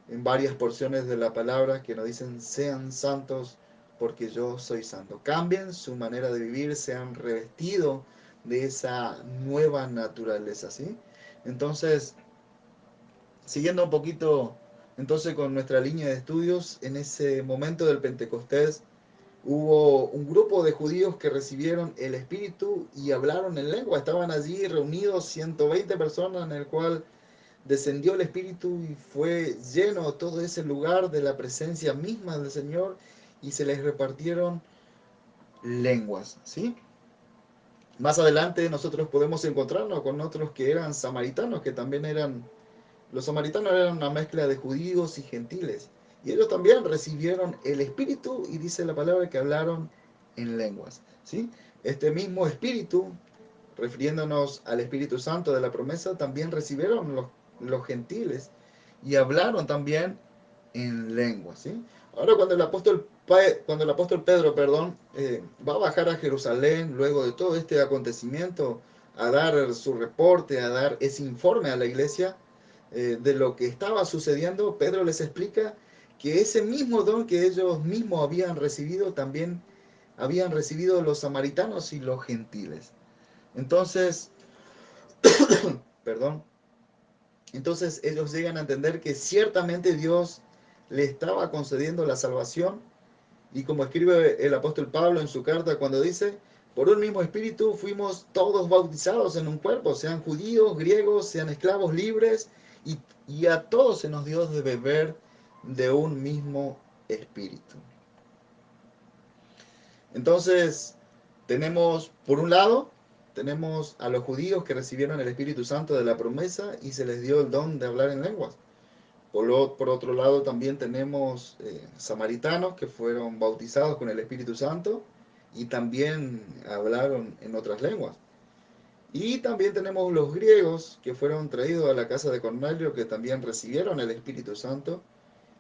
en varias porciones de la palabra que nos dicen sean santos porque yo soy santo. Cambien su manera de vivir, sean revestidos de esa nueva naturaleza, ¿sí? Entonces, siguiendo un poquito entonces con nuestra línea de estudios, en ese momento del Pentecostés hubo un grupo de judíos que recibieron el Espíritu y hablaron en lengua. Estaban allí reunidos 120 personas en el cual descendió el Espíritu y fue lleno todo ese lugar de la presencia misma del Señor y se les repartieron lenguas, ¿sí? Más adelante nosotros podemos encontrarnos con otros que eran samaritanos, que también eran, los samaritanos eran una mezcla de judíos y gentiles, y ellos también recibieron el Espíritu y dice la palabra que hablaron en lenguas, ¿sí? Este mismo Espíritu, refiriéndonos al Espíritu Santo de la promesa, también recibieron los gentiles y hablaron también en lengua, ¿sí? Ahora cuando el apóstol Pedro, perdón, va a bajar a Jerusalén luego de todo este acontecimiento, a dar su reporte, a dar ese informe a la iglesia de lo que estaba sucediendo, Pedro les explica que ese mismo don que ellos mismos habían recibido, también habían recibido los samaritanos y los gentiles. Entonces, perdón, entonces ellos llegan a entender que ciertamente Dios le estaba concediendo la salvación, y como escribe el apóstol Pablo en su carta cuando dice, por un mismo espíritu fuimos todos bautizados en un cuerpo, sean judíos, griegos, sean esclavos libres, y a todos se nos dio de beber de un mismo espíritu. Entonces, tenemos, por un lado, tenemos a los judíos que recibieron el Espíritu Santo de la promesa y se les dio el don de hablar en lenguas. Por otro lado, también tenemos samaritanos que fueron bautizados con el Espíritu Santo y también hablaron en otras lenguas. Y también tenemos los griegos que fueron traídos a la casa de Cornelio, que también recibieron el Espíritu Santo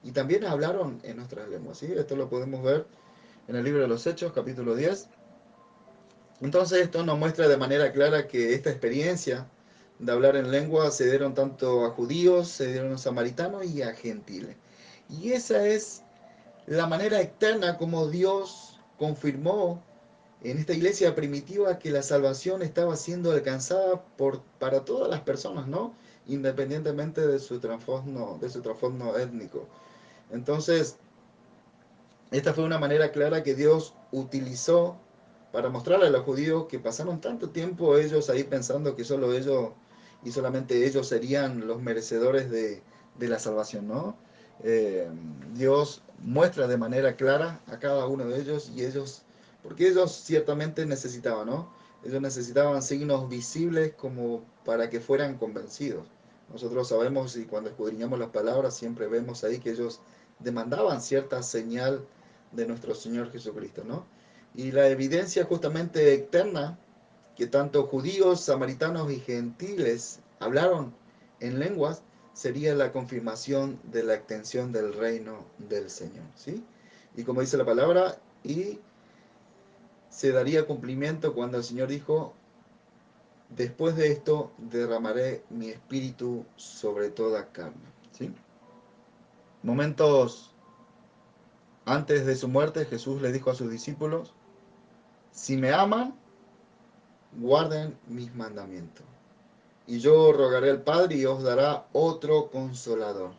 y también hablaron en otras lenguas. ¿Sí? Esto lo podemos ver en el libro de los Hechos, capítulo 10. Entonces esto nos muestra de manera clara que esta experiencia de hablar en lengua se dieron tanto a judíos, se dieron a samaritanos y a gentiles. Y esa es la manera externa como Dios confirmó en esta iglesia primitiva que la salvación estaba siendo alcanzada para todas las personas, ¿no? Independientemente de su trasfondo étnico. Entonces, esta fue una manera clara que Dios utilizó para mostrarle a los judíos que pasaron tanto tiempo ellos ahí pensando que solo ellos y solamente ellos serían los merecedores de la salvación, ¿no? Eh, Dios muestra de manera clara a cada uno de ellos y ellos, porque ellos ciertamente necesitaban, ¿no? Ellos necesitaban signos visibles como para que fueran convencidos. Nosotros sabemos y cuando escudriñamos las palabras siempre vemos ahí que ellos demandaban cierta señal de nuestro Señor Jesucristo, ¿no? Y la evidencia justamente externa que tanto judíos, samaritanos y gentiles hablaron en lenguas sería la confirmación de la extensión del reino del Señor, ¿sí? Y como dice la palabra, y se daría cumplimiento cuando el Señor dijo, después de esto derramaré mi espíritu sobre toda carne, ¿sí? Momentos antes de su muerte, Jesús le dijo a sus discípulos, si me aman, guarden mis mandamientos. Y yo rogaré al Padre y os dará otro consolador,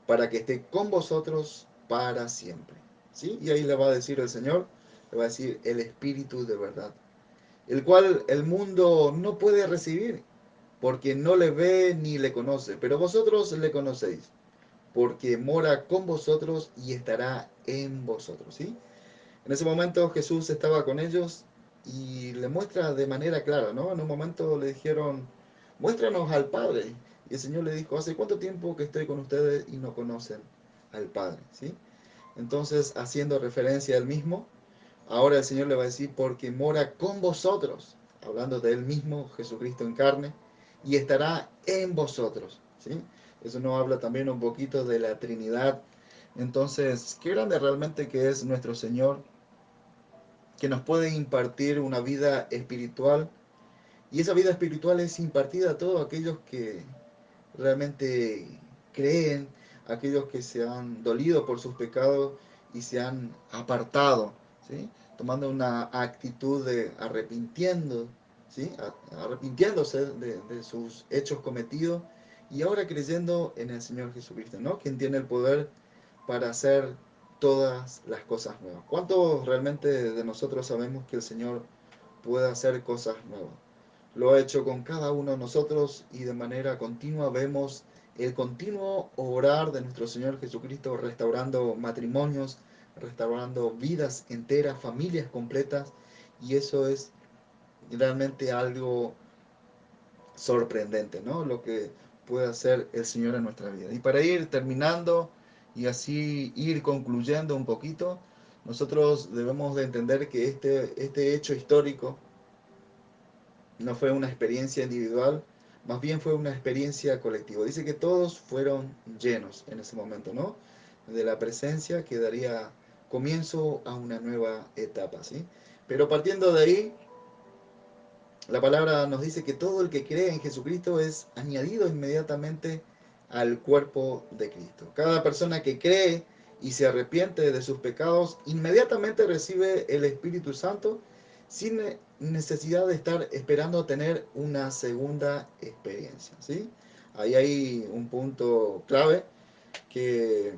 para que esté con vosotros para siempre. ¿Sí? Y ahí le va a decir el Señor, le va a decir el Espíritu de verdad, el cual el mundo no puede recibir, porque no le ve ni le conoce, pero vosotros le conocéis, porque mora con vosotros y estará en vosotros. ¿Sí? En ese momento Jesús estaba con ellos y le muestra de manera clara, ¿no? En un momento le dijeron, muéstranos al Padre. Y el Señor le dijo, ¿hace cuánto tiempo que estoy con ustedes y no conocen al Padre? ¿Sí? Entonces, haciendo referencia al mismo, ahora el Señor le va a decir, porque mora con vosotros, hablando de él mismo, Jesucristo en carne, y estará en vosotros. ¿Sí? Eso nos habla también un poquito de la Trinidad. Entonces, qué grande realmente que es nuestro Señor, que nos puede impartir una vida espiritual, y esa vida espiritual es impartida a todos aquellos que realmente creen, aquellos que se han dolido por sus pecados y se han apartado, ¿sí? Tomando una actitud de ¿sí? Arrepintiéndose de sus hechos cometidos y ahora creyendo en el Señor Jesucristo, ¿no? Quien tiene el poder para hacer todas las cosas nuevas. ¿Cuántos realmente de nosotros sabemos que el Señor puede hacer cosas nuevas? Lo ha hecho con cada uno de nosotros y de manera continua vemos el continuo obrar de nuestro Señor Jesucristo restaurando matrimonios, restaurando vidas enteras, familias completas, y eso es realmente algo sorprendente, ¿no? Lo que puede hacer el Señor en nuestra vida. Y para ir terminando y así ir concluyendo un poquito, nosotros debemos de entender que este hecho histórico no fue una experiencia individual, más bien fue una experiencia colectiva. Dice que todos fueron llenos en ese momento, ¿no? De la presencia que daría comienzo a una nueva etapa, ¿sí? Pero partiendo de ahí, la palabra nos dice que todo el que cree en Jesucristo es añadido inmediatamente al cuerpo de Cristo. Cada persona que cree y se arrepiente de sus pecados, inmediatamente recibe el Espíritu Santo sin necesidad de estar esperando tener una segunda experiencia, ¿sí? Ahí hay un punto clave que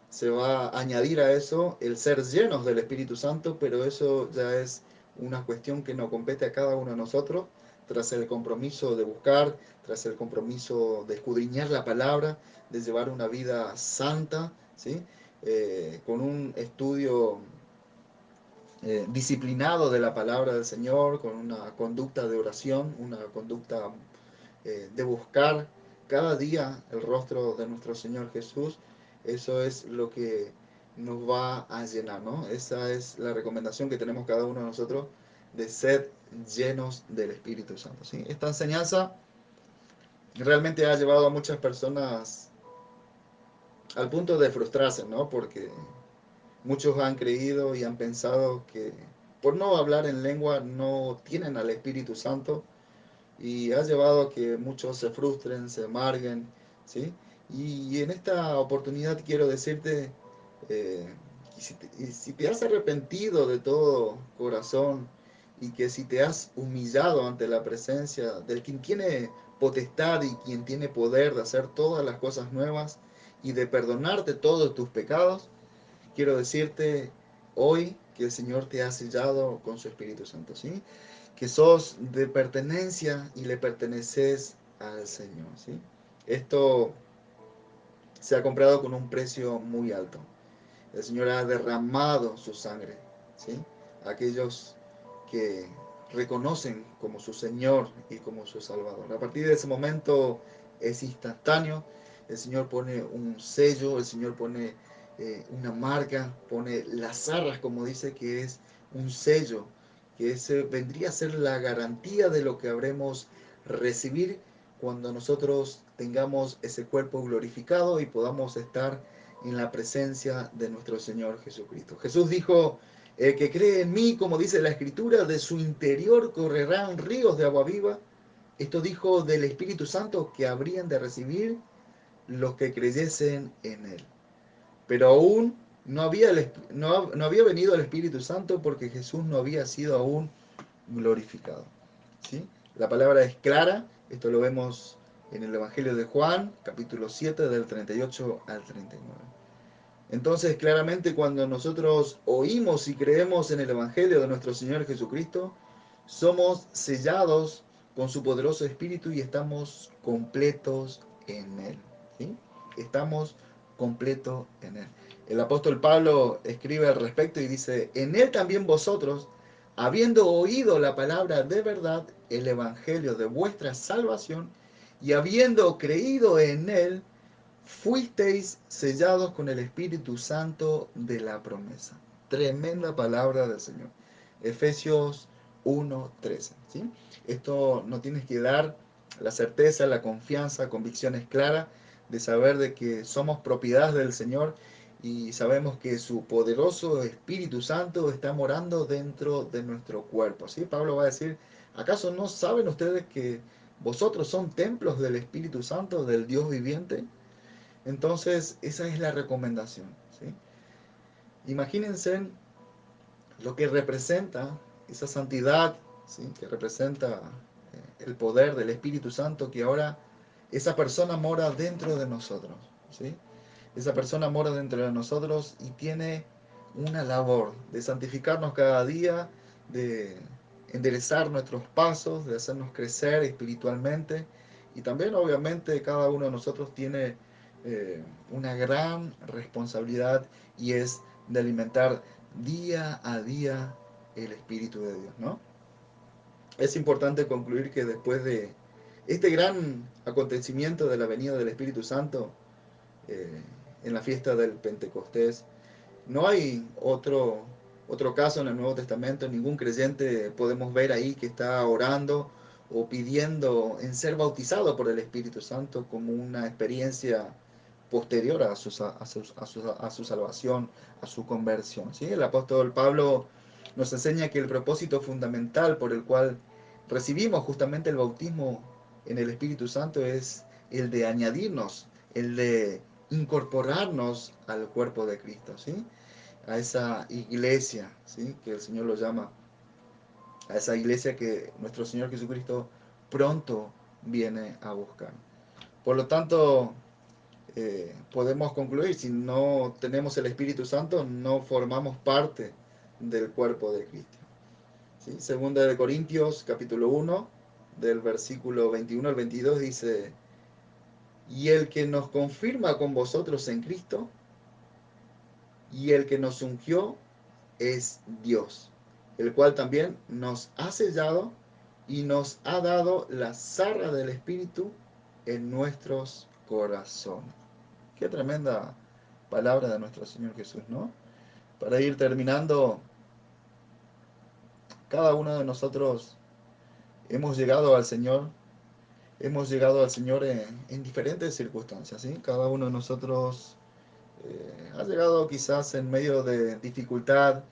se va a añadir a eso el ser llenos del Espíritu Santo, pero eso ya es una cuestión que nos compete a cada uno de nosotros, tras el compromiso de buscar, tras el compromiso de escudriñar la palabra, de llevar una vida santa, ¿sí? Con un estudio disciplinado de la palabra del Señor, con una conducta de oración, una conducta de buscar cada día el rostro de nuestro Señor Jesús. Eso es lo que nos va a llenar, ¿no? Esa es la recomendación que tenemos cada uno de nosotros, de ser llenos del Espíritu Santo, ¿sí? Esta enseñanza realmente ha llevado a muchas personas al punto de frustrarse, ¿no? Porque muchos han creído y han pensado que por no hablar en lengua no tienen al Espíritu Santo, y ha llevado a que muchos se frustren, se amarguen, ¿sí? Y en esta oportunidad quiero decirte, eh, y si te has arrepentido de todo corazón y que si te has humillado ante la presencia del quien tiene potestad y quien tiene poder de hacer todas las cosas nuevas y de perdonarte todos tus pecados, quiero decirte hoy que el Señor te ha sellado con su Espíritu Santo, ¿sí? Que sos de pertenencia y le perteneces al Señor, ¿sí? Esto se ha comprado con un precio muy alto. El Señor ha derramado su sangre, ¿sí? Aquellos que reconocen como su Señor y como su Salvador. A partir de ese momento es instantáneo. El Señor pone un sello, el Señor pone una marca, pone las arras, como dice, que es un sello, que ese vendría a ser la garantía de lo que habremos recibir cuando nosotros tengamos ese cuerpo glorificado y podamos estar en la presencia de nuestro Señor Jesucristo. Jesús dijo, el que cree en mí, como dice la Escritura, de su interior correrán ríos de agua viva. Esto dijo del Espíritu Santo que habrían de recibir los que creyesen en él. Pero aún no había venido el Espíritu Santo porque Jesús no había sido aún glorificado, ¿sí? La palabra es clara, esto lo vemos en el Evangelio de Juan, capítulo 7, del 38 al 39. Entonces, claramente cuando nosotros oímos y creemos en el Evangelio de nuestro Señor Jesucristo, somos sellados con su poderoso Espíritu y estamos completos en Él, ¿sí? Estamos completos en Él. El apóstol Pablo escribe al respecto y dice, en Él también vosotros, habiendo oído la palabra de verdad, el Evangelio de vuestra salvación, y habiendo creído en Él, fuisteis sellados con el Espíritu Santo de la promesa. Tremenda palabra del Señor. Efesios 1:13, ¿sí? Esto nos tiene que dar la certeza, la confianza, convicciones claras de saber de que somos propiedad del Señor y sabemos que su poderoso Espíritu Santo está morando dentro de nuestro cuerpo, ¿sí? Pablo va a decir, ¿acaso no saben ustedes que vosotros son templos del Espíritu Santo, del Dios viviente? Entonces, esa es la recomendación, ¿sí? Imagínense lo que representa esa santidad, ¿sí? Que representa el poder del Espíritu Santo, que ahora esa persona mora dentro de nosotros, ¿sí? Esa persona mora dentro de nosotros y tiene una labor de santificarnos cada día, de enderezar nuestros pasos, de hacernos crecer espiritualmente. Y también, obviamente, cada uno de nosotros tiene una gran responsabilidad y es de alimentar día a día el Espíritu de Dios, ¿no? Es importante concluir que después de este gran acontecimiento de la venida del Espíritu Santo, eh, en la fiesta del Pentecostés, no hay otro caso en el Nuevo Testamento, ningún creyente podemos ver ahí que está orando o pidiendo en ser bautizado por el Espíritu Santo como una experiencia posterior a su salvación, a su conversión, ¿sí? El apóstol Pablo nos enseña que el propósito fundamental por el cual recibimos justamente el bautismo en el Espíritu Santo es el de añadirnos, el de incorporarnos al cuerpo de Cristo, ¿sí? A esa iglesia, ¿sí? Que el Señor lo llama, a esa iglesia que nuestro Señor Jesucristo pronto viene a buscar. Por lo tanto, podemos concluir, si no tenemos el Espíritu Santo, no formamos parte del cuerpo de Cristo. ¿Sí? Segunda de Corintios, capítulo 1, del versículo 21 al 22, dice: y el que nos confirma con vosotros en Cristo, y el que nos ungió, es Dios, el cual también nos ha sellado y nos ha dado la zarra del Espíritu en nuestros corazones. Qué tremenda palabra de nuestro Señor Jesús, ¿no? Para ir terminando, cada uno de nosotros hemos llegado al Señor en diferentes circunstancias, ¿sí? Cada uno de nosotros ha llegado quizás en medio de dificultad,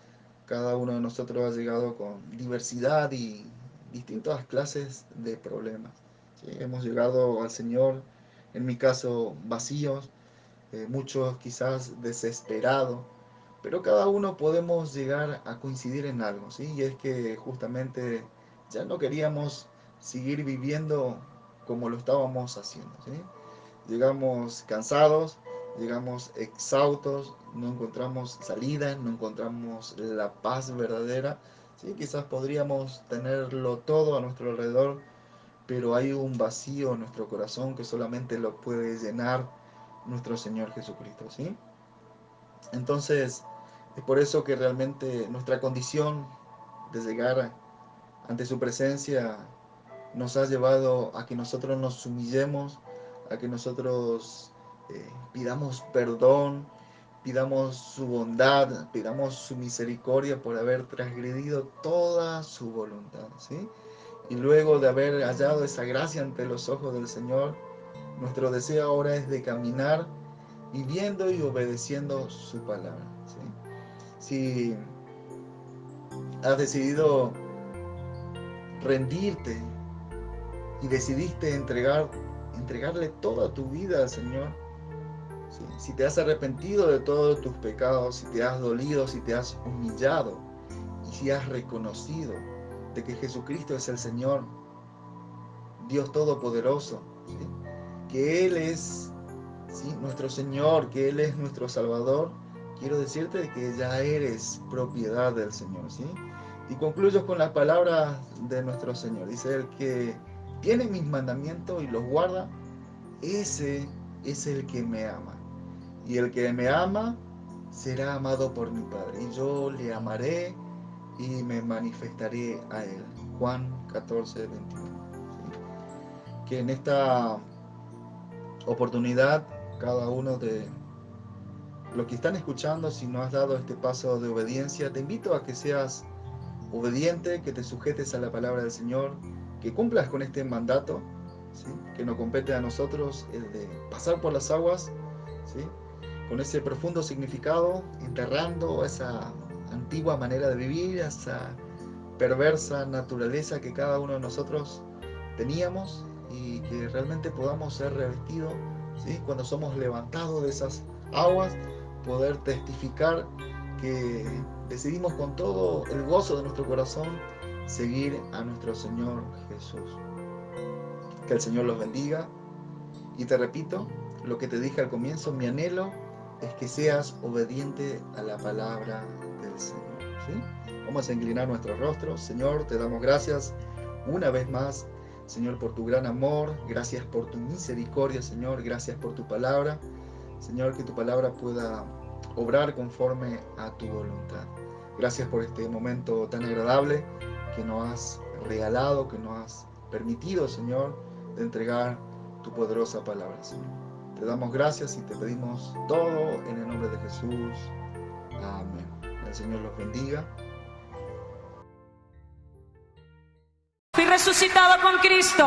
cada uno de nosotros ha llegado con diversidad y distintas clases de problemas, ¿sí? Hemos llegado al Señor, en mi caso, vacíos, muchos quizás desesperados, pero cada uno podemos llegar a coincidir en algo, ¿sí? Y es que justamente ya no queríamos seguir viviendo como lo estábamos haciendo, ¿sí? Llegamos cansados, llegamos exhaustos, no encontramos salida, no encontramos la paz verdadera, ¿sí? Quizás podríamos tenerlo todo a nuestro alrededor, pero hay un vacío en nuestro corazón que solamente lo puede llenar nuestro Señor Jesucristo, ¿sí? Entonces, es por eso que realmente nuestra condición de llegar ante su presencia nos ha llevado a que nosotros nos humillemos, a que nosotros pidamos perdón, pidamos su bondad, pidamos su misericordia por haber transgredido toda su voluntad, ¿sí? Y luego de haber hallado esa gracia ante los ojos del Señor, nuestro deseo ahora es de caminar viviendo y obedeciendo su palabra, ¿sí? Si has decidido rendirte y decidiste entregarle toda tu vida al Señor, ¿sí? Si te has arrepentido de todos tus pecados, si te has dolido, si te has humillado y si has reconocido de que Jesucristo es el Señor, Dios Todopoderoso, ¿sí? Que Él es, ¿sí?, nuestro Señor, que Él es nuestro Salvador, quiero decirte que ya eres propiedad del Señor, ¿sí? Y concluyo con las palabras de nuestro Señor. Dice: el que tiene mis mandamientos y los guarda, ese es el que me ama. Y el que me ama será amado por mi Padre. Y yo le amaré y me manifestaré a él. Juan 14, 21. ¿Sí? Que en esta oportunidad, cada uno de los que están escuchando, si no has dado este paso de obediencia, te invito a que seas obediente, que te sujetes a la palabra del Señor, que cumplas con este mandato, ¿sí?, que nos compete a nosotros, el de pasar por las aguas, ¿sí?, con ese profundo significado, enterrando esa antigua manera de vivir, esa perversa naturaleza que cada uno de nosotros teníamos, y que realmente podamos ser revestidos, ¿sí?, cuando somos levantados de esas aguas, poder testificar que decidimos con todo el gozo de nuestro corazón seguir a nuestro Señor Jesús. Que el Señor los bendiga. Y te repito lo que te dije al comienzo: mi anhelo es que seas obediente a la palabra del Señor, ¿sí? Vamos a inclinar nuestros rostros. Señor, te damos gracias una vez más, Señor, por tu gran amor. Gracias por tu misericordia, Señor. Gracias por tu palabra. Señor, que tu palabra pueda obrar conforme a tu voluntad. Gracias por este momento tan agradable que nos has regalado, que nos has permitido, Señor, de entregar tu poderosa palabra, Señor. Te damos gracias y te pedimos todo en el nombre de Jesús. Amén. El Señor los bendiga. Fui resucitado con Cristo.